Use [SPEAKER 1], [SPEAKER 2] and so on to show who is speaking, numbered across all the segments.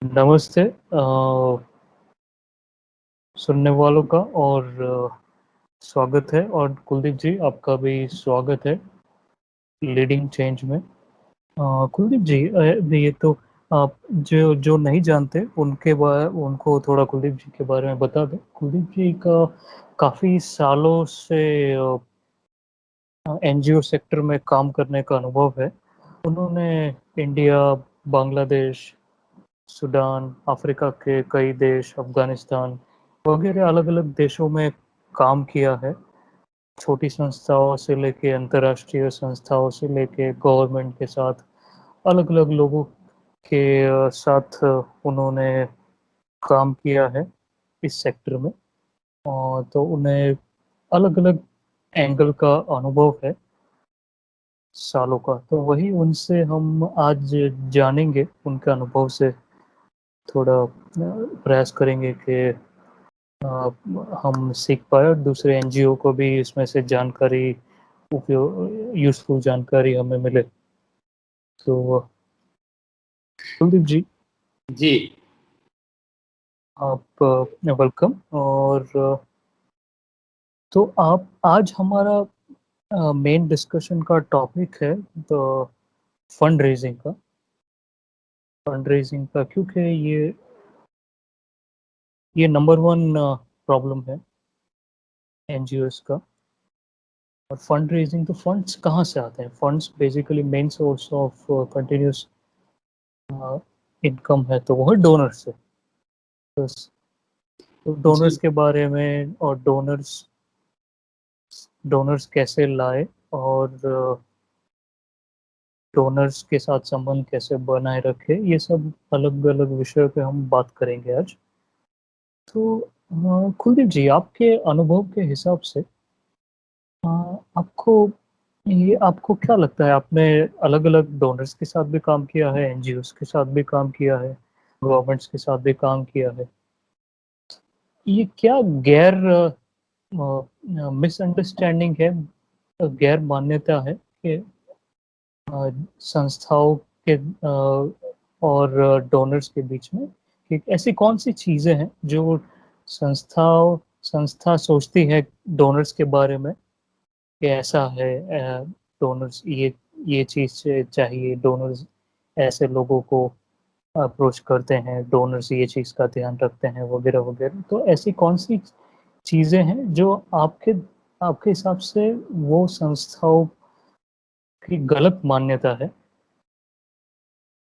[SPEAKER 1] नमस्ते सुनने वालों का और स्वागत है। और कुलदीप जी, आपका भी स्वागत है लीडिंग चेंज में। कुलदीप जी, ये तो आप जो जो नहीं जानते उनको थोड़ा कुलदीप जी के बारे में बता दें। कुलदीप जी का काफ़ी सालों से एनजीओ सेक्टर में काम करने का अनुभव है। उन्होंने इंडिया, बांग्लादेश, सूडान, अफ्रीका के कई देश, अफ़गानिस्तान वगैरह अलग-अलग देशों में काम किया है। छोटी संस्थाओं से लेके अंतर्राष्ट्रीय संस्थाओं से लेके गवर्नमेंट के साथ अलग-अलग लोगों के साथ उन्होंने काम किया है इस सेक्टर में। और तो उन्हें अलग-अलग एंगल का अनुभव है सालों का। तो वही उनसे हम आज जानेंगे, उनके अनुभव से थोड़ा प्रयास करेंगे कि हम सीख पाए और दूसरे एनजीओ को भी इसमें से जानकारी, उपयोग यूज़फुल जानकारी हमें मिले। तो कुलदीप जी,
[SPEAKER 2] जी।
[SPEAKER 1] आप वेलकम। और तो आप आज हमारा मेन डिस्कशन का टॉपिक है तो फंड रेजिंग का, क्योंकि ये नंबर वन प्रॉब्लम है एनजीओस का। और फंड रेजिंग, तो फंड्स कहाँ से आते हैं? Funds basically main source of continuous income है, तो वो है डोनर से। बस, तो डोनर्स
[SPEAKER 2] जी।
[SPEAKER 1] के बारे में, और डोनर्स कैसे लाए, और डोनर्स के साथ संबंध कैसे बनाए रखे, ये सब अलग अलग विषयों पे हम बात करेंगे आज। तो कुलदीप जी, आपके अनुभव के हिसाब से अ, आपको आपको क्या लगता है? आपने अलग अलग डोनर्स के साथ भी काम किया है, एनजीओस के साथ भी काम किया है, गवर्नमेंट्स के साथ भी काम किया है। ये क्या गैर मिसअंडरस्टैंडिंग है, गैर मान्यता है कि संस्थाओं के और डोनर्स के बीच में कि ऐसी कौन सी चीज़ें हैं जो संस्था सोचती है डोनर्स के बारे में कि ऐसा है, डोनर्स ये चीज़ चाहिए, डोनर्स ऐसे लोगों को अप्रोच करते हैं, डोनर्स ये चीज़ का ध्यान रखते हैं वगैरह वगैरह। तो ऐसी कौन सी चीज़ें हैं जो आपके आपके हिसाब से वो संस्थाओं की गलत मान्यता है?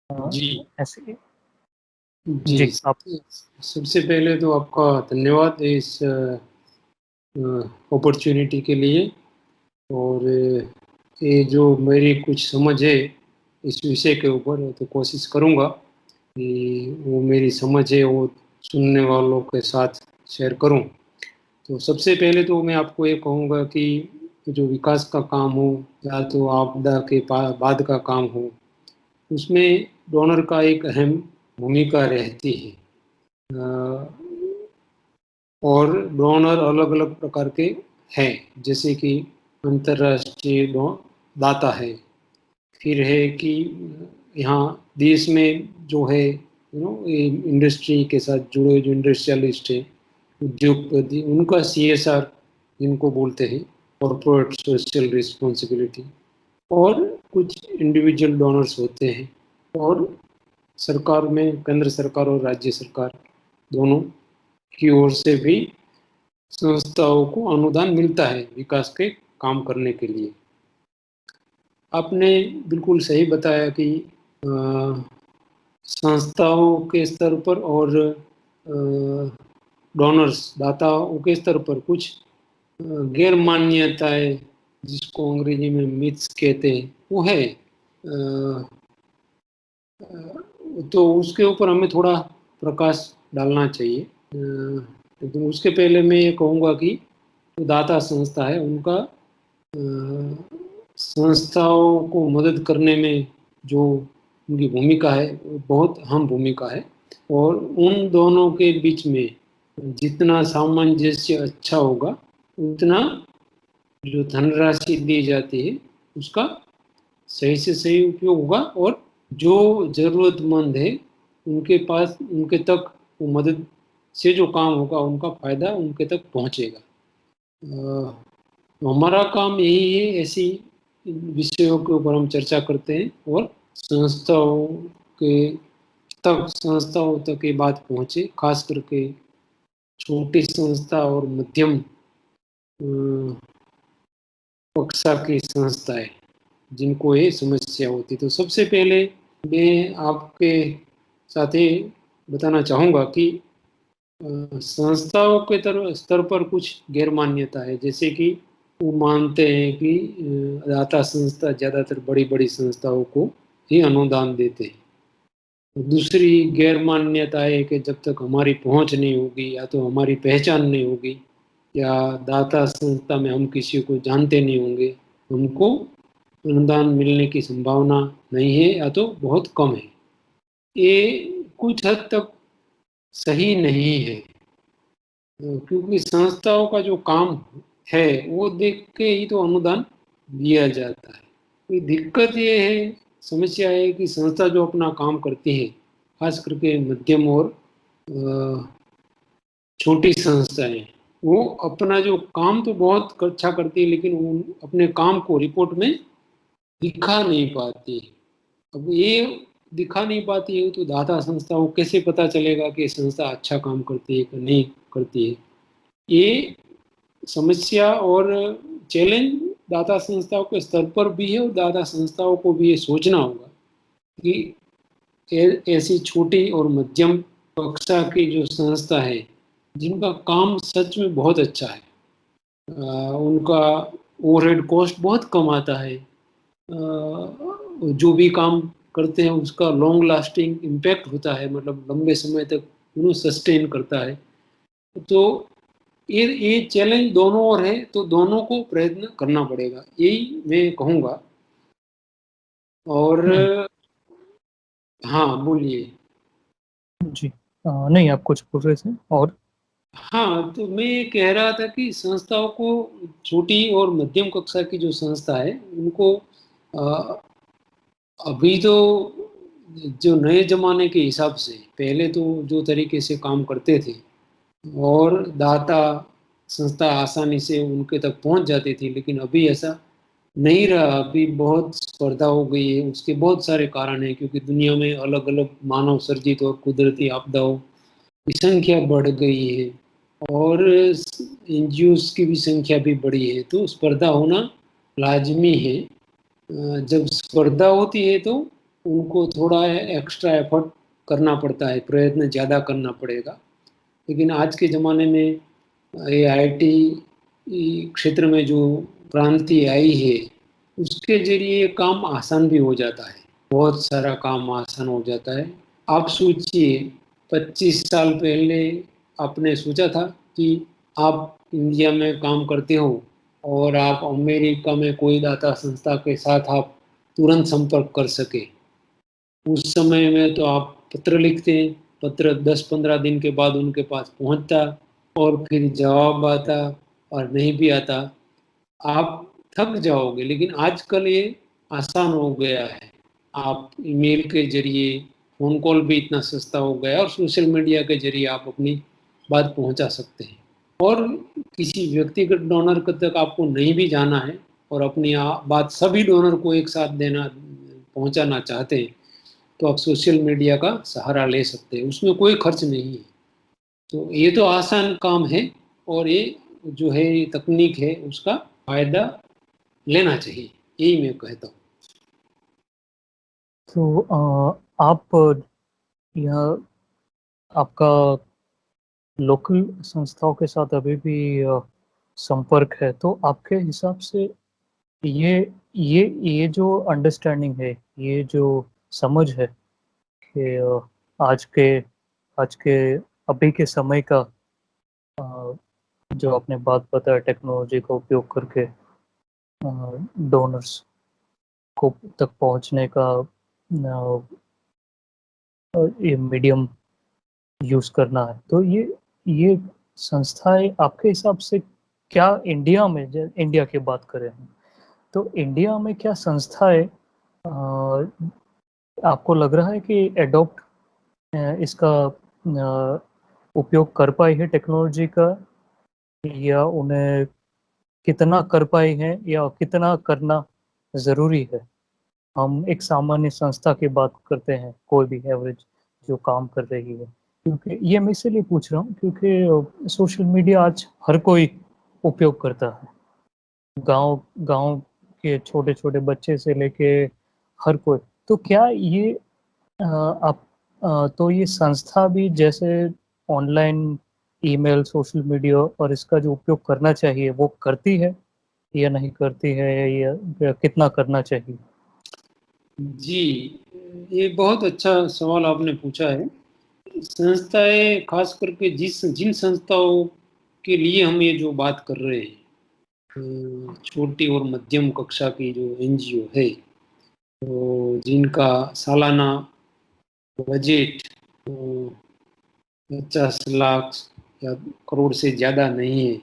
[SPEAKER 2] जी।
[SPEAKER 1] ऐसे।
[SPEAKER 2] जी।
[SPEAKER 1] जी, आप।
[SPEAKER 2] सबसे पहले तो आपका धन्यवाद इस अपॉर्चुनिटी के लिए। और ये जो मेरी कुछ समझ है इस विषय के ऊपर, तो कोशिश करूँगा कि वो मेरी समझ है वो सुनने वालों के साथ शेयर करूँ। तो सबसे पहले तो मैं आपको ये कहूँगा कि जो विकास का काम हो या तो आपदा के बाद का काम हो, उसमें डोनर का एक अहम भूमिका रहती है। और डोनर अलग अलग प्रकार के हैं, जैसे कि अंतर्राष्ट्रीय दाता है, फिर है कि यहाँ देश में जो है इंडस्ट्री के साथ जुड़े जो इंडस्ट्रियलिस्ट है, उद्योगपति, उनका सीएसआर जिनको बोलते हैं, कॉर्पोरेट सोशल रिस्पॉन्सिबिलिटी। और कुछ इंडिविजुअल डोनर्स होते हैं। और सरकार में केंद्र सरकार और राज्य सरकार दोनों की ओर से भी संस्थाओं को अनुदान मिलता है विकास के काम करने के लिए। आपने बिल्कुल सही बताया कि संस्थाओं के स्तर पर और डोनर्स दाताओं के स्तर पर कुछ गैर मान्यताएं, जिसको अंग्रेजी में मिथ्स कहते हैं, वो है। तो उसके ऊपर हमें थोड़ा प्रकाश डालना चाहिए। लेकिन उसके पहले मैं ये कहूँगा कि जो दाता संस्था है उनका संस्थाओं को मदद करने में जो उनकी भूमिका है वो बहुत अहम भूमिका है। और उन दोनों के बीच में जितना सामंजस्य अच्छा होगा, उतना जो धनराशि दी जाती है उसका सही से सही उपयोग होगा। और जो जरूरतमंद है उनके पास, उनके तक वो मदद से जो काम होगा उनका फायदा उनके तक पहुंचेगा। हमारा काम यही है, ऐसी विषयों के ऊपर हम चर्चा करते हैं और संस्थाओं के संस्थाओं तक ये बात पहुंचे, खास करके छोटी संस्था और मध्यम कक्षा की संस्थाएं जिनको ये समस्या होती। तो सबसे पहले मैं आपके साथ ये बताना चाहूँगा कि संस्थाओं के स्तर पर कुछ गैर मान्यता है, जैसे कि वो मानते हैं कि दाता संस्था ज़्यादातर बड़ी बड़ी संस्थाओं को ही अनुदान देते हैं। दूसरी गैर मान्यता है कि जब तक हमारी पहुंच नहीं होगी या तो हमारी पहचान नहीं होगी या दाता संस्था में हम किसी को जानते नहीं होंगे, हमको अनुदान मिलने की संभावना नहीं है या तो बहुत कम है। ये कुछ हद तक सही नहीं है, क्योंकि संस्थाओं का जो काम है वो देख के ही तो अनुदान दिया जाता है। कोई दिक्कत ये है, समस्या है कि संस्था जो अपना काम करती है, खास करके मध्यम और छोटी संस्थाएं, वो अपना जो काम तो बहुत अच्छा करती है, लेकिन वो अपने काम को रिपोर्ट में दिखा नहीं पाती। अब ये दिखा नहीं पाती है तो दाता संस्था को कैसे पता चलेगा कि संस्था अच्छा काम करती है कि नहीं करती है। ये समस्या और चैलेंज दाता संस्थाओं के स्तर पर भी है और दाता संस्थाओं को भी ये सोचना होगा कि ऐसी छोटी और मध्यम कक्षा की जो संस्था है जिनका काम सच में बहुत अच्छा है, उनका ओवरहेड कॉस्ट बहुत कम आता है, जो भी काम करते हैं उसका लॉन्ग लास्टिंग इम्पैक्ट होता है, मतलब लंबे समय तक उन्हें सस्टेन करता है। तो ये चैलेंज दोनों ओर है, तो दोनों को प्रयत्न करना पड़ेगा, यही मैं कहूँगा। और
[SPEAKER 1] हम्म,
[SPEAKER 2] हाँ, बोलिए।
[SPEAKER 1] जी। नहीं, आप कुछ पूछ रहे थे और?
[SPEAKER 2] हाँ, तो मैं ये कह रहा था कि संस्थाओं को, छोटी और मध्यम कक्षा की जो संस्था है उनको अ, अभी तो जो नए जमाने के हिसाब से पहले तो जो तरीके से काम करते थे और दाता संस्था आसानी से उनके तक पहुंच जाती थी, लेकिन अभी ऐसा नहीं रहा। अभी बहुत स्पर्धा हो गई है, उसके बहुत सारे कारण हैं, क्योंकि दुनिया में अलग अलग मानव सर्जित और कुदरती आपदाओं की संख्या बढ़ गई है और एनजीओस की भी संख्या भी बढ़ी है, तो स्पर्धा होना लाजमी है। जब स्पर्धा होती है तो उनको थोड़ा एक्स्ट्रा एफर्ट करना पड़ता है, प्रयत्न ज़्यादा करना पड़ेगा। लेकिन आज के ज़माने में ये आईटी क्षेत्र में जो क्रांति आई है उसके जरिए काम आसान भी हो जाता है, बहुत सारा काम आसान हो जाता है। आप सोचिए, 25 साल पहले आपने सोचा था कि आप इंडिया में काम करते हो और आप अमेरिका में कोई दाता संस्था के साथ आप तुरंत संपर्क कर सके? उस समय में तो आप पत्र लिखते, पत्र 10-15 दिन के बाद उनके पास पहुंचता और फिर जवाब आता, और नहीं भी आता आप थक जाओगे। लेकिन आजकल ये आसान हो गया है, आप ईमेल के जरिए, फोन कॉल भी इतना सस्ता हो गया है और सोशल मीडिया के जरिए आप अपनी बात पहुंचा सकते हैं। और किसी व्यक्तिगत डोनर तक आपको नहीं भी जाना है और अपनी बात सभी डोनर को एक साथ देना, पहुंचाना चाहते हैं, तो आप सोशल मीडिया का सहारा ले सकते हैं, उसमें कोई खर्च नहीं है। तो ये तो आसान काम है और ये जो है ये तकनीक है, उसका फायदा लेना चाहिए, यही मैं कहता हूँ।
[SPEAKER 1] तो आप यह आपका लोकल संस्थाओं के साथ अभी भी संपर्क है, तो आपके हिसाब से ये ये जो अंडरस्टैंडिंग है, ये जो समझ है कि आज के आज के अभी के समय का अ, जो आपने बात बताया, टेक्नोलॉजी का उपयोग करके डोनर्स को तक पहुंचने का ये मीडियम यूज करना है, तो ये संस्थाएं आपके हिसाब से क्या इंडिया में, इंडिया की बात करें हम, तो इंडिया में क्या संस्थाएं आपको लग रहा है कि एडॉप्ट इसका उपयोग कर पाई है टेक्नोलॉजी का, या उन्हें कितना कर पाई है या कितना करना ज़रूरी है? हम एक सामान्य संस्था की बात करते हैं, कोई भी एवरेज जो काम कर रही है। क्योंकि ये मैं इसीलिए पूछ रहा हूँ क्योंकि सोशल मीडिया आज हर कोई उपयोग करता है। गाँव गाँव के छोटे-छोटे बच्चे से लेके हर कोई। तो क्या ये आप तो ये संस्था भी जैसे ऑनलाइन ईमेल, सोशल मीडिया और इसका जो उपयोग करना चाहिए, वो करती है या नहीं करती है, या कितना करना चाहिए?
[SPEAKER 2] जी, ये बहुत अच्छा सवाल आपने पूछा है। संस्थाएँ ख़ास करके जिन संस्थाओं के लिए हम ये जो बात कर रहे हैं, छोटी और मध्यम कक्षा की जो एनजीओ है, तो जिनका सालाना बजट 50 लाख या करोड़ से ज़्यादा नहीं है।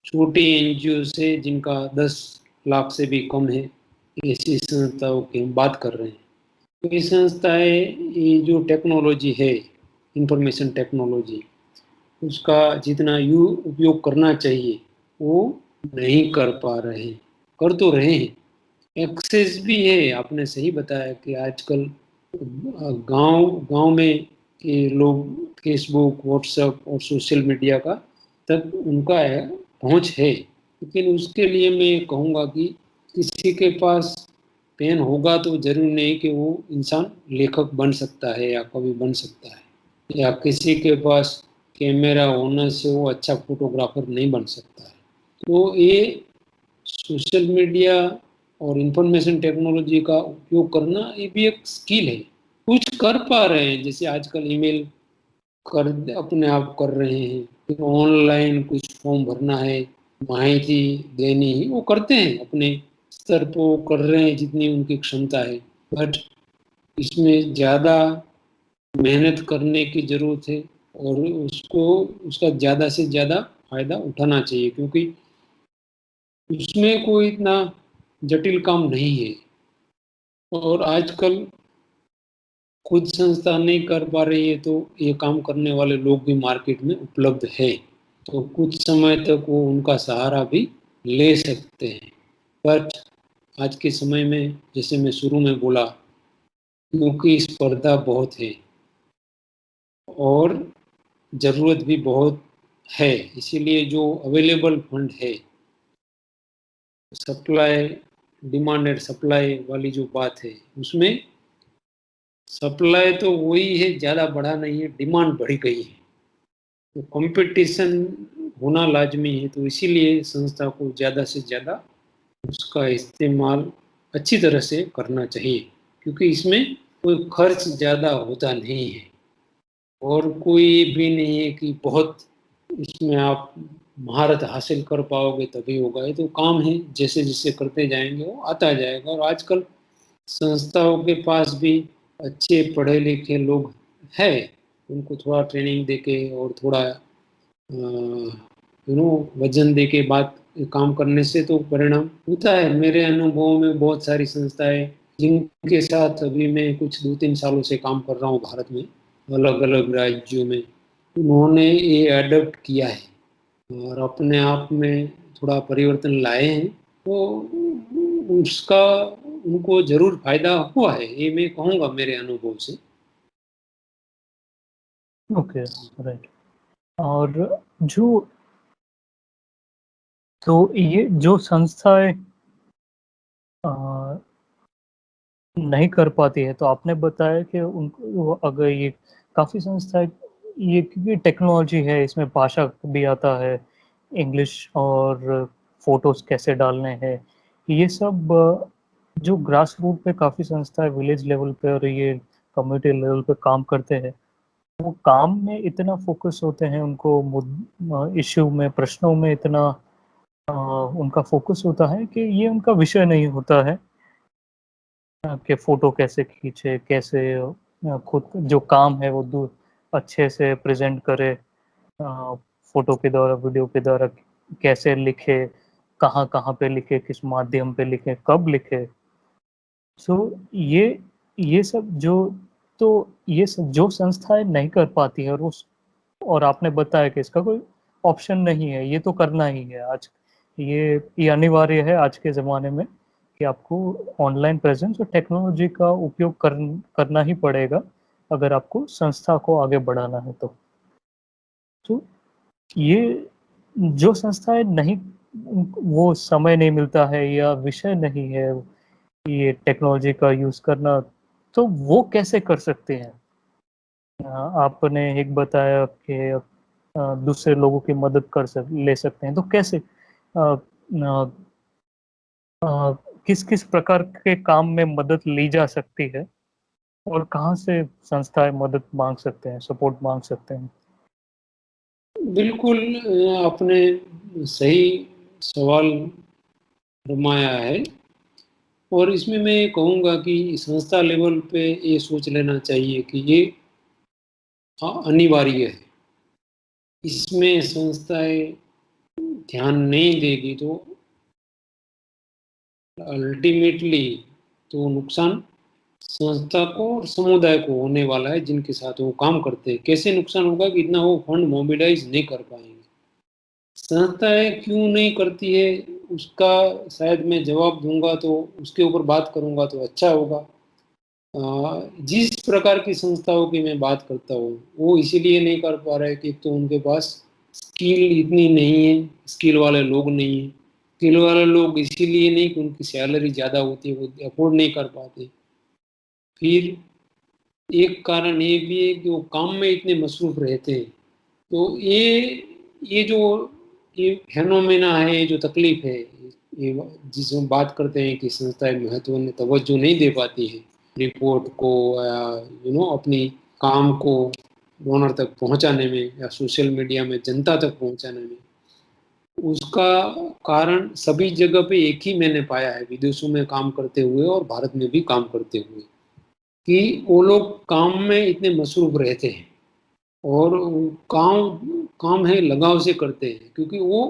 [SPEAKER 2] छोटी एनजीओ से जिनका 10 लाख से भी कम है, ऐसी संस्थाओं की हम बात कर रहे हैं। तो ये संस्थाएँ, ये जो टेक्नोलॉजी है, इंफॉर्मेशन टेक्नोलॉजी, उसका जितना उपयोग करना चाहिए, वो नहीं कर पा रहे हैं। कर तो रहे हैं, एक्सेस भी है। आपने सही बताया कि आजकल गांव गांव में ये लोग फेसबुक, व्हाट्सएप और सोशल मीडिया का तक उनका पहुंच है, लेकिन उसके लिए मैं कहूँगा कि किसी के पास पेन होगा तो जरूरी नहीं कि वो इंसान लेखक बन सकता है या कवि बन सकता है, या किसी के पास कैमरा होने से वो अच्छा फोटोग्राफर नहीं बन सकता है। तो ये सोशल मीडिया और इंफॉर्मेशन टेक्नोलॉजी का उपयोग करना, ये भी एक स्किल है। कुछ कर पा रहे हैं, जैसे आजकल ईमेल कर अपने आप कर रहे हैं, फिर ऑनलाइन कुछ फॉर्म भरना है, माहिती देनी है, वो करते हैं अपने स्तर पर, वो कर रहे हैं जितनी उनकी क्षमता है। बट इसमें ज़्यादा मेहनत करने की ज़रूरत है, और उसको उसका ज़्यादा से ज़्यादा फायदा उठाना चाहिए, क्योंकि उसमें कोई इतना जटिल काम नहीं है। और आजकल खुद संस्था नहीं कर पा रही है, तो ये काम करने वाले लोग भी मार्केट में उपलब्ध है, तो कुछ समय तक वो उनका सहारा भी ले सकते हैं। बट आज के समय में, जैसे मैं शुरू में बोला, क्योंकि स्पर्धा बहुत है और ज़रूरत भी बहुत है, इसीलिए जो अवेलेबल फंड है, सप्लाई, डिमांड एंड सप्लाई वाली जो बात है, उसमें सप्लाई तो वही है, ज़्यादा बढ़ा नहीं है, डिमांड बढ़ गई है। तो कंपटीशन होना लाजमी है, तो इसीलिए संस्था को ज़्यादा से ज़्यादा उसका इस्तेमाल अच्छी तरह से करना चाहिए, क्योंकि इसमें कोई खर्च ज़्यादा होता नहीं है, और कोई भी नहीं है कि बहुत इसमें आप महारत हासिल कर पाओगे तभी होगा। ये तो काम है, जैसे जैसे करते जाएंगे वो आता जाएगा। और आजकल संस्थाओं के पास भी अच्छे पढ़े लिखे लोग हैं, उनको थोड़ा ट्रेनिंग देके और थोड़ा वजन दे के बात काम करने से तो परिणाम होता है। मेरे अनुभव में बहुत सारी संस्थाएं जिनके साथ अभी मैं कुछ 2-3 सालों से काम कर रहा हूँ भारत में, अलग अलग राज्यों में, उन्होंने ये अडॉप्ट किया है और अपने आप में थोड़ा परिवर्तन लाए हैं, तो उसका उनको जरूर फायदा हुआ है, ये मैं कहूँगा मेरे अनुभव से।
[SPEAKER 1] Okay, right. और जो तो ये जो संस्थाएँ अ, नहीं कर पाती है, तो आपने बताया कि उनको वो अगर ये काफ़ी संस्थाएँ, ये क्योंकि टेक्नोलॉजी है, इसमें भाषा भी आता है, इंग्लिश और फ़ोटोज़ कैसे डालने हैं, ये सब जो ग्रास रूट पे काफ़ी संस्थाएँ विलेज लेवल पे और ये कम्युनिटी लेवल पे काम करते हैं, वो काम में इतना फ़ोकस होते हैं, उनको इश्यू में, प्रश्नों में इतना उनका फ़ोकस होता है कि ये उनका विषय नहीं होता है कि फ़ोटो कैसे खींचे, कैसे खुद जो काम है वो अच्छे से प्रेज़ेंट करे, फ़ोटो के द्वारा, वीडियो के द्वारा कैसे लिखे, कहाँ-कहाँ पे लिखे, किस माध्यम पे लिखे, कब लिखे। सो ये सब जो तो ये जो संस्थाएँ नहीं कर पाती हैं और आपने बताया कि इसका कोई ऑप्शन नहीं है, ये तो करना ही है आज ये अनिवार्य है आज के ज़माने में कि आपको ऑनलाइन प्रेज़ेंस और टेक्नोलॉजी का उपयोग करना ही पड़ेगा, अगर आपको संस्था को आगे बढ़ाना है तो। तो ये जो संस्थाएँ नहीं वो समय नहीं मिलता है या विषय नहीं है, ये टेक्नोलॉजी का यूज़ करना, तो वो कैसे कर सकते हैं? आपने एक बताया कि दूसरे लोगों की मदद कर ले सकते हैं, तो कैसे? न अ, किस-किस प्रकार के काम में मदद ली जा सकती है और कहाँ से संस्थाएँ मदद माँग सकते हैं, सपोर्ट माँग सकते हैं?
[SPEAKER 2] बिल्कुल आपने सही सवाल फरमाया है और इसमें मैं कहूँगा कि संस्था लेवल पे ये सोच लेना चाहिए कि ये अनिवार्य है। इसमें संस्थाएँ ध्यान नहीं देगी तो अल्टीमेटली तो नुकसान संस्था को और समुदाय को होने वाला है जिनके साथ वो काम करते हैं। कैसे नुकसान होगा कि इतना वो फंड मोबिलाइज़ नहीं कर पाएँगे। संस्थाएँ क्यों नहीं करती है, उसका शायद मैं जवाब दूँगा तो उसके ऊपर बात करूँगा तो अच्छा होगा। जिस प्रकार की संस्थाओं की मैं बात करता हूँ, वो इसीलिए नहीं कर पा रहे कि एक तो उनके पास स्किल इतनी नहीं है, स्किल वाले लोग नहीं हैं। स्किल वाले लोग इसीलिए नहीं कि उनकी सैलरी ज़्यादा होती है, वो अफ़ोर्ड नहीं कर पाते। फिर एक कारण ये भी है कि वो काम में इतने मसरूफ़ रहते हैं। तो ये जो ये फेनोमेना है, ये जो तकलीफ़ है, ये जिसमें बात करते हैं कि संस्थाएँ महत्व में तवज्जो नहीं दे पाती हैं, रिपोर्ट को या अपनी काम को डोनर तक पहुँचाने में या सोशल मीडिया में जनता तक पहुँचाने में। उसका कारण सभी जगह पे एक ही मैंने पाया है, विदेशों में काम करते हुए और भारत में भी काम करते हुए, कि वो लोग काम में इतने मसरूफ़ रहते हैं। और काम काम है लगाव से करते हैं क्योंकि वो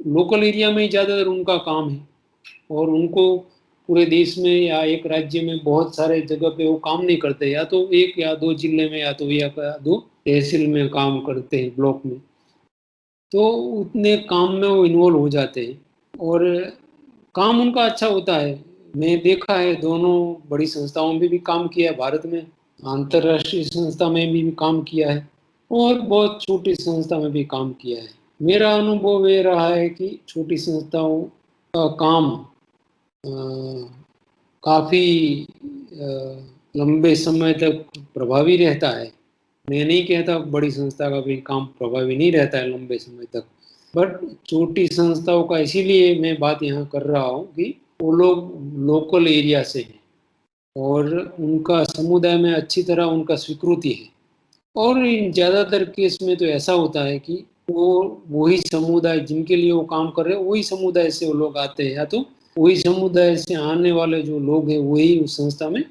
[SPEAKER 2] लोकल एरिया में ही ज़्यादातर उनका काम है और उनको पूरे देश में या एक राज्य में बहुत सारे जगह पे वो काम नहीं करते, या तो 1 या 2 जिले में या तो 1 या 2 तहसील में काम करते हैं ब्लॉक में। तो उतने काम में वो इन्वॉल्व हो जाते हैं और काम उनका अच्छा होता है। मैं देखा है दोनों बड़ी संस्थाओं में भी काम किया है भारत में, अंतर्राष्ट्रीय संस्था में भी काम किया है और बहुत छोटी संस्था में भी काम किया है। मेरा अनुभव ये रहा है कि छोटी संस्थाओं का काम काफ़ी लंबे समय तक प्रभावी रहता है। मैं नहीं कहता बड़ी संस्था का भी काम प्रभावी नहीं रहता है लंबे समय तक, बट छोटी संस्थाओं का इसीलिए मैं बात यहाँ कर रहा हूँ कि वो लोग लोकल एरिया से हैं और उनका समुदाय में अच्छी तरह उनका स्वीकृति है। और इन ज़्यादातर केस में तो ऐसा होता है कि वो वही समुदाय जिनके लिए वो काम कर रहे हैं वही समुदाय से वो लोग आते हैं, या तो वही समुदाय से आने वाले जो लोग हैं वही उस संस्था में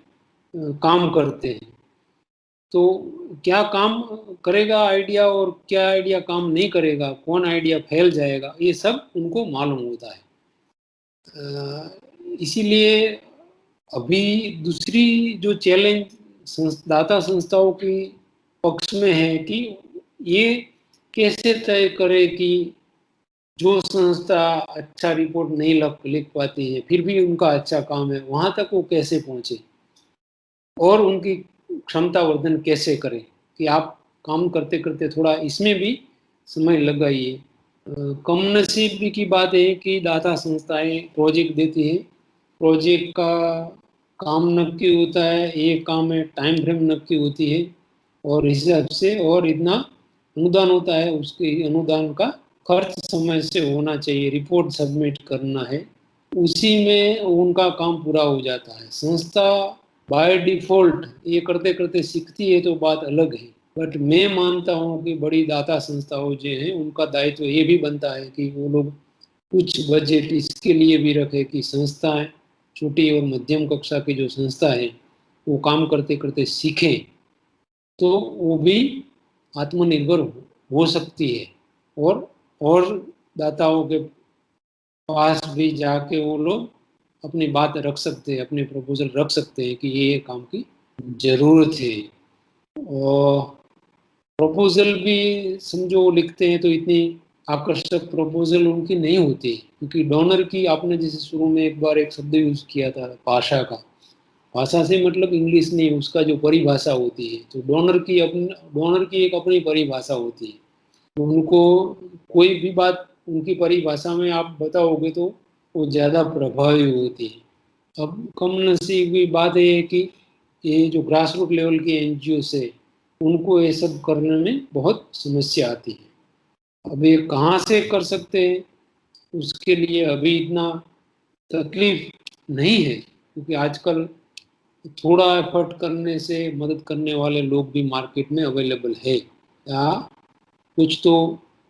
[SPEAKER 2] काम करते हैं। तो क्या काम करेगा आइडिया और क्या आइडिया काम नहीं करेगा, कौन आइडिया फैल जाएगा, ये सब उनको मालूम होता है। इसीलिए अभी दूसरी जो चैलेंज दाता संस्थाओं की पक्ष में है कि ये कैसे तय करे कि जो संस्था अच्छा रिपोर्ट नहीं लिख पाती है फिर भी उनका अच्छा काम है, वहां तक वो कैसे पहुंचे और उनकी क्षमता वर्धन कैसे करें कि आप काम करते करते थोड़ा इसमें भी समय लगाइए। कम नसीब की बात है कि दाता संस्थाएं प्रोजेक्ट देती है, प्रोजेक्ट का काम नक्की होता है, ये काम है टाइम फ्रेम नक्की होती है और इस हिसाब से और इतना अनुदान होता है, उसके अनुदान का खर्च समय से होना चाहिए, रिपोर्ट सबमिट करना है, उसी में उनका काम पूरा हो जाता है। संस्था बाय डिफ़ॉल्ट ये करते-करते सीखती है तो बात अलग है। बट मैं मानता हूँ कि बड़ी दाता संस्थाओं जो हैं उनका दायित्व ये भी बनता है कि वो लोग कुछ बजट इसके लिए भी रखें कि संस्थाएँ छोटी और मध्यम कक्षा की जो संस्था है, वो काम करते-करते सीखें, तो वो भी आत्मनिर्भर हो सकती है और दाताओं के पास भी जाके वो लोग अपनी बात रख सकते हैं, अपने प्रपोज़ल रख सकते हैं कि ये काम की ज़रूरत है। और प्रपोजल भी समझो लिखते हैं तो इतनी आकर्षक प्रपोजल उनकी नहीं होती, क्योंकि डोनर की आपने जैसे शुरू में एक बार एक शब्द यूज किया था भाषा का, भाषा से मतलब इंग्लिश नहीं, उसका जो परिभाषा होती है, तो डोनर की एक अपनी परिभाषा होती है। तो उनको कोई भी बात उनकी परिभाषा में आप बताओगे तो वो ज़्यादा प्रभावी होती है। अब कम नसीब की बात ये है कि ये जो ग्रास रूट लेवल के एनजीओ से उनको ये सब करने में बहुत समस्या आती है। अब ये कहाँ से कर सकते हैं, उसके लिए अभी इतना तकलीफ नहीं है, क्योंकि आजकल थोड़ा एफर्ट करने से मदद करने वाले लोग भी मार्केट में अवेलेबल है। या कुछ तो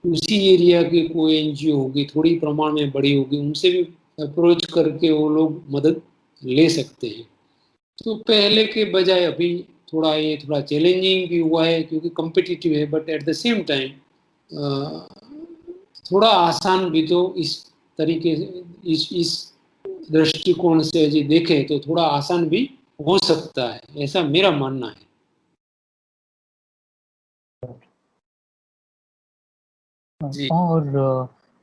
[SPEAKER 2] उसी एरिया की कोई एनजीओ होगी, थोड़ी प्रमाण में बड़ी होगी, उनसे भी अप्रोच करके वो लोग मदद ले सकते हैं। तो पहले के बजाय अभी थोड़ा चैलेंजिंग भी हुआ है, क्योंकि कॉम्पिटिटिव है, but at the same time थोड़ा आसान भी। तो इस तरीके से इस दृष्टिकोण से यदि देखें तो थोड़ा आसान भी हो सकता है, ऐसा मेरा मानना है। जी
[SPEAKER 1] और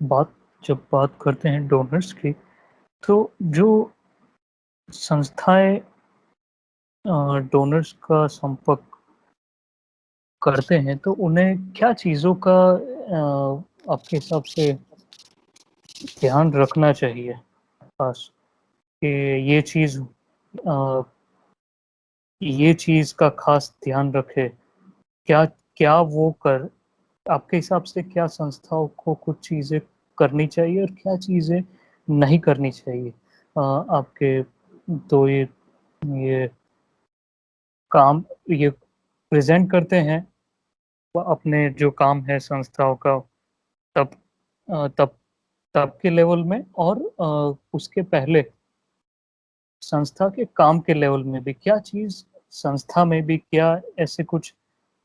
[SPEAKER 1] बात जब बात करते हैं डोनर्स की, तो जो संस्थाएँ डोनर्स का संपर्क करते हैं, तो उन्हें क्या चीज़ों का आपके हिसाब से ध्यान रखना चाहिए खास, कि ये चीज़ ये चीज़ का खास ध्यान रखें? क्या क्या वो कर आपके हिसाब से क्या संस्थाओं को कुछ चीज़ें करनी चाहिए और क्या चीज़ें नहीं करनी चाहिए? आपके तो ये काम ये प्रेज़ेंट करते हैं, वो अपने जो काम है संस्थाओं का, तब तब तब के लेवल में, और उसके पहले संस्था के काम के लेवल में भी क्या चीज़, संस्था में भी क्या ऐसे कुछ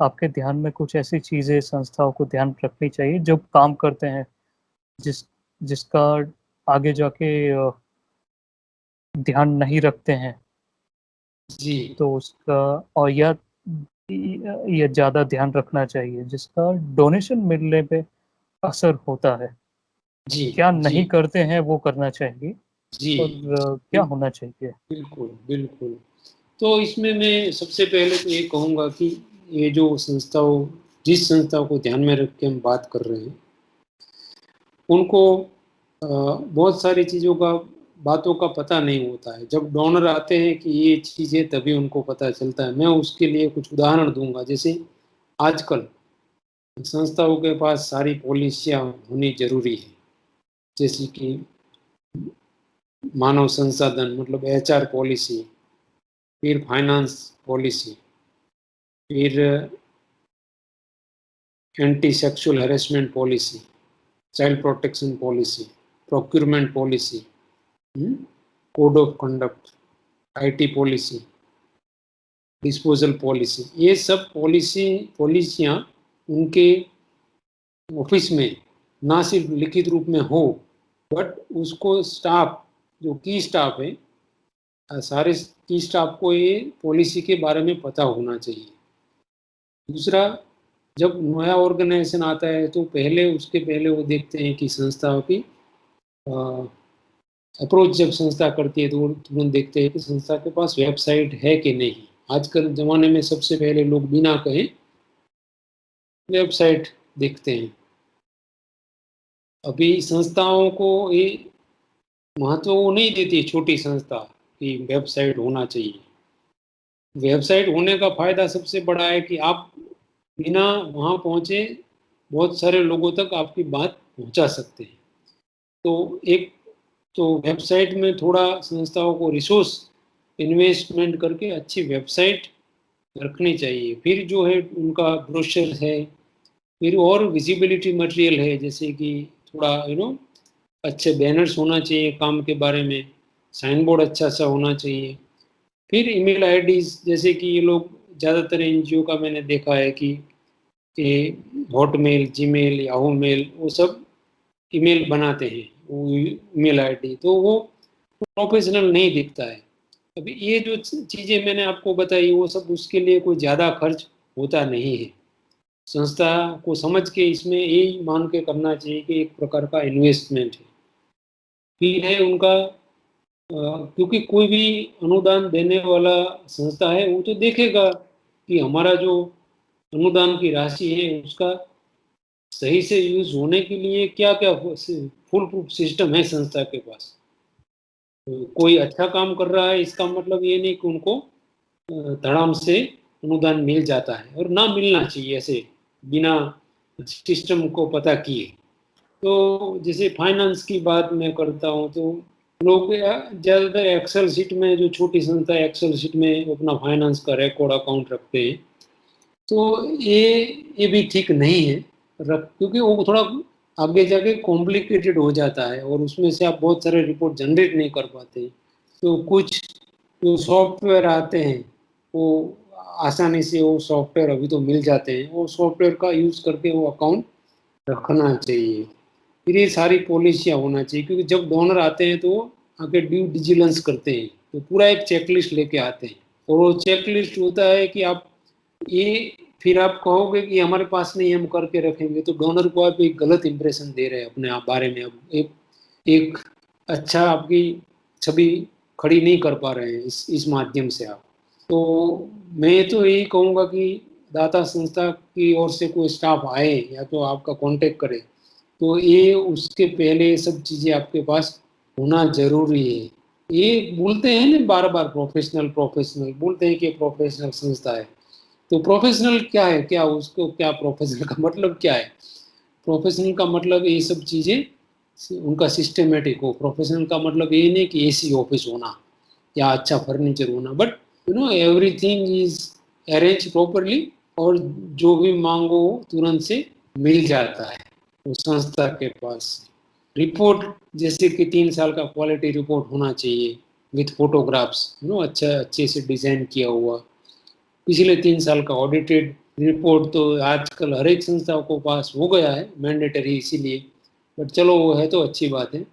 [SPEAKER 1] आपके ध्यान में कुछ ऐसी चीज़ें संस्थाओं को ध्यान रखनी चाहिए जब काम करते हैं, जिस जिसका आगे जाके ध्यान नहीं रखते हैं,
[SPEAKER 2] जी
[SPEAKER 1] तो उसका, और या ये ज़्यादा ध्यान रखना चाहिए जिसका डोनेशन मिलने पे असर होता है?
[SPEAKER 2] जी
[SPEAKER 1] क्या
[SPEAKER 2] जी
[SPEAKER 1] नहीं करते हैं वो करना चाहिए
[SPEAKER 2] जी
[SPEAKER 1] और क्या
[SPEAKER 2] बिल-
[SPEAKER 1] होना चाहिए?
[SPEAKER 2] बिल्कुल बिल्कुल। तो इसमें मैं सबसे पहले तो ये कहूँगा कि ये जो संस्थाओं जिस संस्था को ध्यान में रख के हम बात कर रहे हैं, उनको बहुत सारी चीज़ों का बातों का पता नहीं होता है। जब डोनर आते हैं कि ये चीज़ें, तभी उनको पता चलता है। मैं उसके लिए कुछ उदाहरण दूंगा। जैसे आजकल संस्थाओं के पास सारी पॉलिसियाँ होनी जरूरी है, जैसे कि मानव संसाधन मतलब एचआर पॉलिसी, फिर फाइनेंस पॉलिसी, फिर anti sexual harassment policy, child protection policy, procurement policy, code of conduct, IT policy, disposal policy. ये सब पॉलिसियाँ उनके ऑफिस में ना सिर्फ लिखित रूप में हो, बट उसको स्टाफ, जो की स्टाफ है, सारे की स्टाफ को ये पॉलिसी के बारे में पता होना चाहिए। दूसरा, जब नया ऑर्गेनाइजेशन आता है तो उसके पहले वो देखते हैं कि संस्थाओं की अप्रोच जब संस्था करती है तो वो तुरंत देखते हैं कि संस्था के पास वेबसाइट है कि नहीं। आजकल ज़माने में सबसे पहले लोग बिना कहे वेबसाइट देखते हैं। अभी संस्थाओं को ये महत्व वो नहीं देती छोटी संस्था की वेबसाइट होना चाहिए। वेबसाइट होने का फायदा सबसे बड़ा है कि आप बिना वहाँ पहुँचे बहुत सारे लोगों तक आपकी बात पहुँचा सकते हैं। तो एक तो वेबसाइट में थोड़ा संस्थाओं को रिसोर्स इन्वेस्टमेंट करके अच्छी वेबसाइट रखनी चाहिए। फिर जो है उनका ब्रोशर है, फिर और विजिबिलिटी मटेरियल है, जैसे कि थोड़ा अच्छे बैनर्स होना चाहिए काम के बारे में, साइन बोर्ड अच्छा सा होना चाहिए। फिर ईमेल आईडीज, जैसे कि ये लोग ज़्यादातर एनजीओ का मैंने देखा है कि ये हॉटमेल, जीमेल, याहू मेल, वो सब ईमेल बनाते हैं, वो ईमेल आईडी तो वो प्रोफेशनल नहीं दिखता है। अभी ये जो चीज़ें मैंने आपको बताई वो सब उसके लिए कोई ज़्यादा खर्च होता नहीं है। संस्था को समझ के इसमें यही मान के करना चाहिए कि एक प्रकार का इन्वेस्टमेंट है। फिर है उनका क्योंकि कोई भी अनुदान देने वाला संस्था है वो तो देखेगा कि हमारा जो अनुदान की राशि है उसका सही से यूज होने के लिए क्या क्या फुल प्रूफ सिस्टम है संस्था के पास। तो कोई अच्छा काम कर रहा है इसका मतलब ये नहीं कि उनको धड़ाम से अनुदान मिल जाता है, और ना मिलना चाहिए ऐसे बिना सिस्टम को पता किए। तो जैसे फाइनेंस की बात मैं करता हूँ तो लोग ज़्यादातर एक्सेल शीट में, जो छोटी संस्था एक्सेल शीट में अपना फाइनेंस का रिकॉर्ड अकाउंट रखते हैं। तो ये भी ठीक नहीं है क्योंकि वो थोड़ा आगे जाके कॉम्प्लिकेटेड हो जाता है और उसमें से आप बहुत सारे रिपोर्ट जनरेट नहीं कर पाते। तो कुछ जो सॉफ्टवेयर आते हैं वो आसानी से वो सॉफ्टवेयर अभी तो मिल जाते हैं, वो सॉफ्टवेयर का यूज़ करके वो अकाउंट रखना चाहिए। फिर ये सारी पॉलिसियाँ होना चाहिए, क्योंकि जब डोनर आते हैं तो वो आके ड्यू डिजिलेंस करते हैं, तो पूरा एक चेकलिस्ट लेके आते हैं। और वो चेकलिस्ट होता है कि आप ये, फिर आप कहोगे कि हमारे पास नहीं हम करके रखेंगे, तो डोनर को आप एक गलत इंप्रेशन दे रहे हैं अपने आप बारे में। अब एक अच्छा आपकी छवि खड़ी नहीं कर पा रहे हैं इस माध्यम से आप। तो मैं तो यही कहूँगा कि दाता संस्था की ओर से कोई स्टाफ आए या तो आपका कांटेक्ट करे, तो ये उसके पहले ये सब चीज़ें आपके पास होना जरूरी है। ये बोलते हैं ना बार बार प्रोफेशनल प्रोफेशनल, बोलते हैं कि प्रोफेशनल संस्था है। तो प्रोफेशनल क्या है, क्या उसको, क्या प्रोफेशनल का मतलब क्या है? प्रोफेशनल का मतलब ये सब चीज़ें उनका सिस्टमेटिक हो। प्रोफेशनल का मतलब ये नहीं कि एसी ऑफिस होना या अच्छा फर्नीचर होना, but everything is arrange properly, और जो भी मांगो तुरंत से मिल जाता है उस संस्था के पास। रिपोर्ट जैसे कि 3 साल का क्वालिटी रिपोर्ट होना चाहिए विथ फोटोग्राफ्स, अच्छा अच्छे से डिजाइन किया हुआ। पिछले 3 साल का ऑडिटेड रिपोर्ट तो आजकल हर एक संस्था को पास हो गया है, मैंडेटरी इसीलिए, बट चलो वो है तो अच्छी बात है।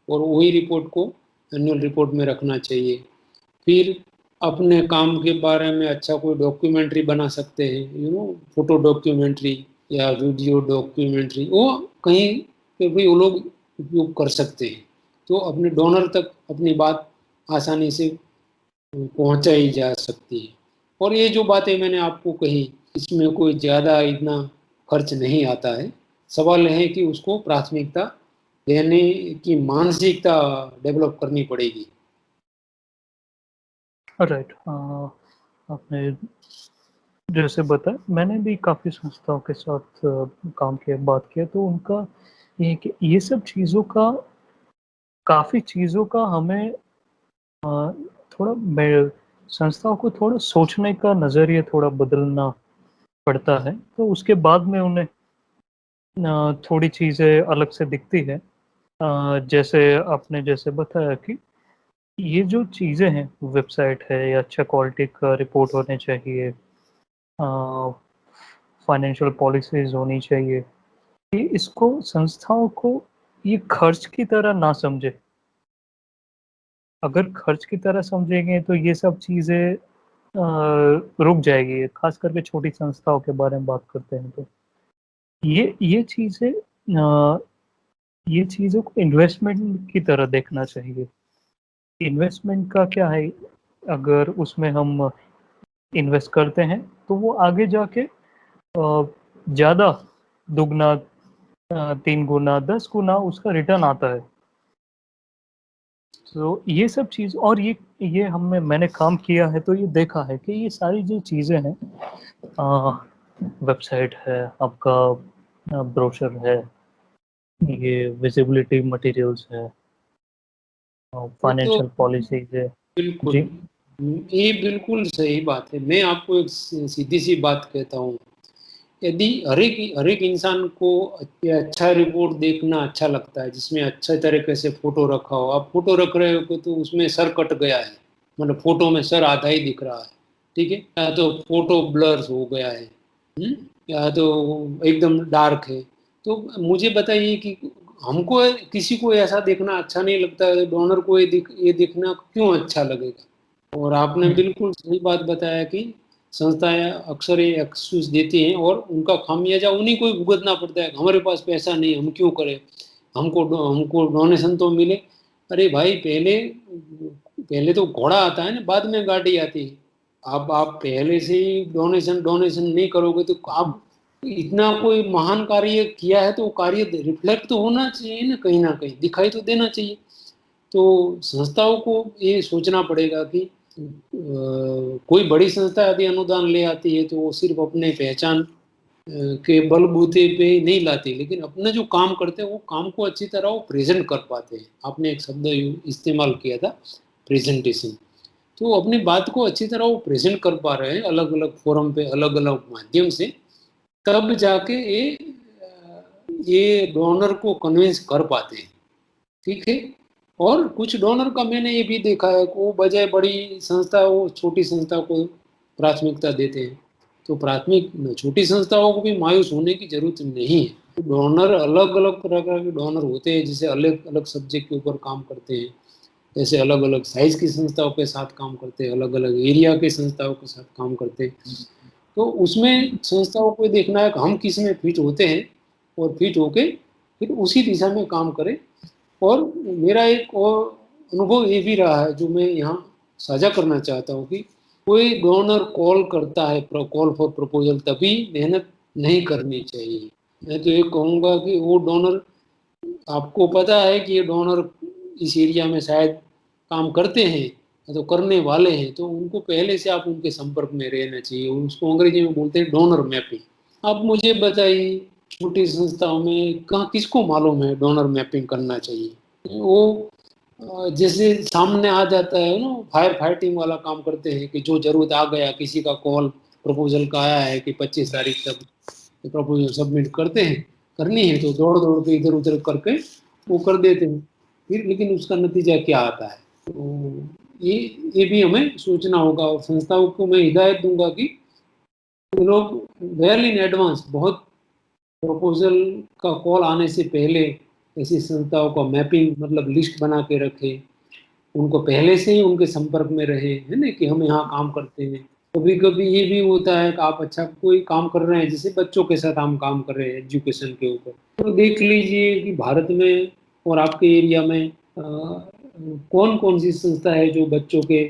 [SPEAKER 2] और वही रिपोर्ट को एनुअल रिपोर्ट में रखना चाहिए। फिर अपने काम के बारे में अच्छा कोई डॉक्यूमेंट्री बना सकते हैं, फोटो डॉक्यूमेंट्री या वीडियो डॉक्यूमेंट्री, वो कहीं पे भी वो लोग उपयोग कर सकते हैं। तो अपने डोनर तक अपनी बात आसानी से पहुंचाई जा सकती है। और ये जो बातें मैंने आपको कही, इसमें कोई ज़्यादा इतना खर्च नहीं आता है। सवाल है कि उसको प्राथमिकता देने की मानसिकता डेवलप करनी पड़ेगी।
[SPEAKER 1] राइट। आपने जैसे बताया, मैंने भी काफ़ी संस्थाओं के साथ काम किया, बात किया, तो उनका ये है कि ये सब चीज़ों का, काफ़ी चीज़ों का हमें थोड़ा संस्थाओं को थोड़ा सोचने का नज़रिया थोड़ा बदलना पड़ता है, तो उसके बाद में उन्हें थोड़ी चीज़ें अलग से दिखती है। जैसे आपने जैसे बताया कि ये जो चीज़ें हैं, वेबसाइट है या अच्छा क्वालिटी का रिपोर्ट होने चाहिए, फाइनेंशियल पॉलिसीज़ होनी चाहिए, कि इसको संस्थाओं को ये खर्च की तरह ना समझे। अगर खर्च की तरह समझेंगे तो ये सब चीज़ें रुक जाएगी, खास करके छोटी संस्थाओं के बारे में बात करते हैं तो। ये चीज़ें ये चीज़ों को इन्वेस्टमेंट की तरह देखना चाहिए। इन्वेस्टमेंट का क्या है, अगर उसमें हम इन्वेस्ट करते हैं तो वो आगे जाके ज़्यादा दुगना, 3 गुना, 10 गुना उसका रिटर्न आता है। तो ये सब चीज़, और ये मैंने काम किया है तो ये देखा है कि ये सारी जो चीज़ें हैं, वेबसाइट है आपका, ब्रोशर है, ये विजिबिलिटी मटेरियल्स है,
[SPEAKER 2] वो तो
[SPEAKER 1] फाइनेंशियल पॉलिसीज है।
[SPEAKER 2] बिल्कुल,
[SPEAKER 1] जी।
[SPEAKER 2] ये बिल्कुल सही बात है। मैं आपको एक सीधी सी बात कहता हूँ। यदि हर एक इंसान को ये अच्छा रिपोर्ट देखना अच्छा लगता है जिसमें अच्छे तरीके से फोटो रखा हो, आप फोटो रख रहे हो तो उसमें सर कट गया है, मतलब फोटो में सर आधा ही दिख रहा है, ठीक है, या तो फोटो ब्लर हो गया है, या तो एकदम डार्क है, तो मुझे बताइए कि हमको किसी को ऐसा देखना अच्छा नहीं लगता है, डोनर को ये देखना क्यों अच्छा लगेगा? और आपने
[SPEAKER 1] हम्म।
[SPEAKER 2] बिल्कुल सही बात बताया कि संस्थाएं अक्सर ये एक्सक्यूज देती हैं और उनका खामियाजा उन्हीं को ही भुगतना पड़ता है। हमारे पास पैसा नहीं, हम क्यों करें, हमको डोनेशन तो मिले। अरे भाई, पहले पहले तो घोड़ा आता है ना, बाद में गाड़ी आती है। अब आप पहले से ही डोनेशन डोनेशन नहीं करोगे तो आप इतना कोई महान कार्य किया है तो वो कार्य रिफ्लेक्ट तो होना चाहिए ना, कहीं दिखाई तो देना चाहिए। तो संस्थाओं को ये सोचना पड़ेगा कि कोई बड़ी संस्था यदि अनुदान ले आती है तो वो सिर्फ अपने पहचान के बलबूते पे नहीं लाती, लेकिन अपना जो काम करते हैं वो काम को अच्छी तरह वो प्रेजेंट कर पाते हैं। आपने एक शब्द इस्तेमाल किया था, प्रेजेंटेशन। तो अपनी बात को अच्छी तरह वो प्रेजेंट कर पा रहे हैं अलग अलग फोरम पे, अलग अलग माध्यम से, तब जाके ये डोनर को कन्विंस कर पाते हैं। ठीक है। और कुछ डोनर का मैंने ये भी देखा है कि वो बजाय बड़ी संस्था वो छोटी संस्था को प्राथमिकता देते हैं। तो प्राथमिक छोटी संस्थाओं को भी मायूस होने की जरूरत नहीं है। डोनर अलग अलग प्रकार के डोनर होते हैं, जैसे अलग अलग सब्जेक्ट के ऊपर काम करते हैं, जैसे अलग अलग साइज की संस्थाओं के साथ काम करते हैं, अलग अलग एरिया के संस्थाओं के साथ काम करते हैं। तो उसमें संस्थाओं को देखना है कि हम किस में फिट होते हैं और फिट होके फिर उसी दिशा में काम करें। और मेरा एक और अनुभव ये भी रहा है जो मैं यहाँ साझा करना चाहता हूँ कि कोई डोनर कॉल करता है, कॉल फॉर प्रपोजल, तभी मेहनत नहीं करनी चाहिए। मैं तो ये कहूँगा कि वो डोनर, आपको पता है कि ये डोनर इस एरिया में शायद काम करते हैं या तो करने वाले हैं, तो उनको पहले से आप उनके संपर्क में रहना चाहिए। उसको अंग्रेजी में बोलते हैं डोनर मैपिंग। आप मुझे बताइए, छोटी संस्थाओं में कहाँ किसको मालूम है डोनर मैपिंग करना चाहिए? वो जैसे सामने आ जाता है ना, फायर फाइटिंग वाला काम करते हैं कि जो जरूरत आ गया, किसी का कॉल प्रपोजल का आया है कि 25 तारीख तक प्रपोजल सबमिट करते हैं, करनी है, तो दौड़ दौड़ के इधर उधर करके वो कर देते हैं। फिर लेकिन उसका नतीजा क्या आता है? तो ये भी हमें सोचना होगा। और संस्थाओं को मैं हिदायत दूंगा कि लोग वेल इन एडवांस, बहुत प्रपोजल का कॉल आने से पहले ऐसी संस्थाओं का मैपिंग, मतलब लिस्ट बना के रखें, उनको पहले से ही उनके संपर्क में रहे, है ना, कि हम यहाँ काम करते हैं। कभी कभी ये भी होता है कि आप अच्छा कोई काम कर रहे हैं, जैसे बच्चों के साथ हम काम कर रहे हैं एजुकेशन के ऊपर, तो देख लीजिए कि भारत में और आपके एरिया में कौन कौन सी संस्था है जो बच्चों के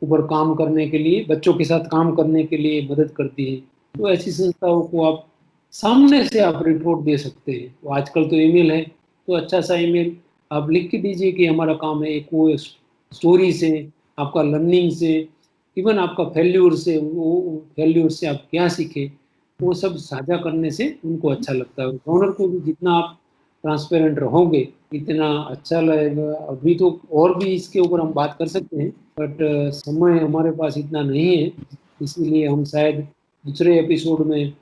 [SPEAKER 2] ऊपर काम करने के लिए, बच्चों के साथ काम करने के लिए मदद करती है। तो ऐसी संस्थाओं को आप सामने से आप रिपोर्ट दे सकते हैं। तो आजकल तो ईमेल है, तो अच्छा सा ईमेल आप लिख के दीजिए कि हमारा काम है, एक वो स्टोरी से, आपका लर्निंग से, इवन आपका फेल्यूर से, वो फेल्यूर से आप क्या सीखे, वो सब साझा करने से उनको अच्छा लगता है। डोनर को भी जितना आप ट्रांसपेरेंट रहोगे इतना अच्छा लगेगा। अभी तो और भी इसके ऊपर हम बात कर सकते हैं, बट समय हमारे पास इतना नहीं है, इसीलिए हम शायद दूसरे एपिसोड में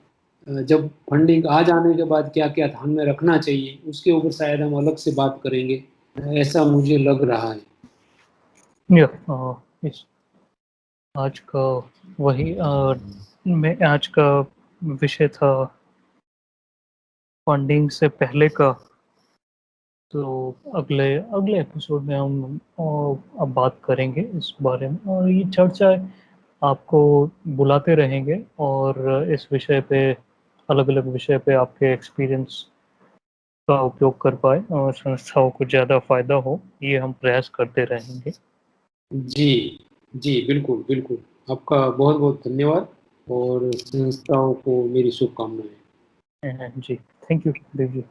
[SPEAKER 2] जब फंडिंग आ जाने के बाद क्या क्या ध्यान में रखना चाहिए उसके ऊपर शायद हम अलग से बात करेंगे, ऐसा मुझे लग रहा है।
[SPEAKER 1] या इस आज का वही मैं आज का विषय था फंडिंग से पहले का। तो अगले अगले एपिसोड में हम अब बात करेंगे इस बारे में, और ये चर्चा आपको बुलाते रहेंगे और इस विषय पे, अलग अलग विषय पे आपके एक्सपीरियंस का उपयोग कर पाए और संस्थाओं को ज़्यादा फायदा हो, ये हम प्रयास करते रहेंगे।
[SPEAKER 2] जी जी, बिल्कुल बिल्कुल। आपका बहुत बहुत धन्यवाद और संस्थाओं को मेरी शुभकामनाएं।
[SPEAKER 1] जी, थैंक यू देव जी।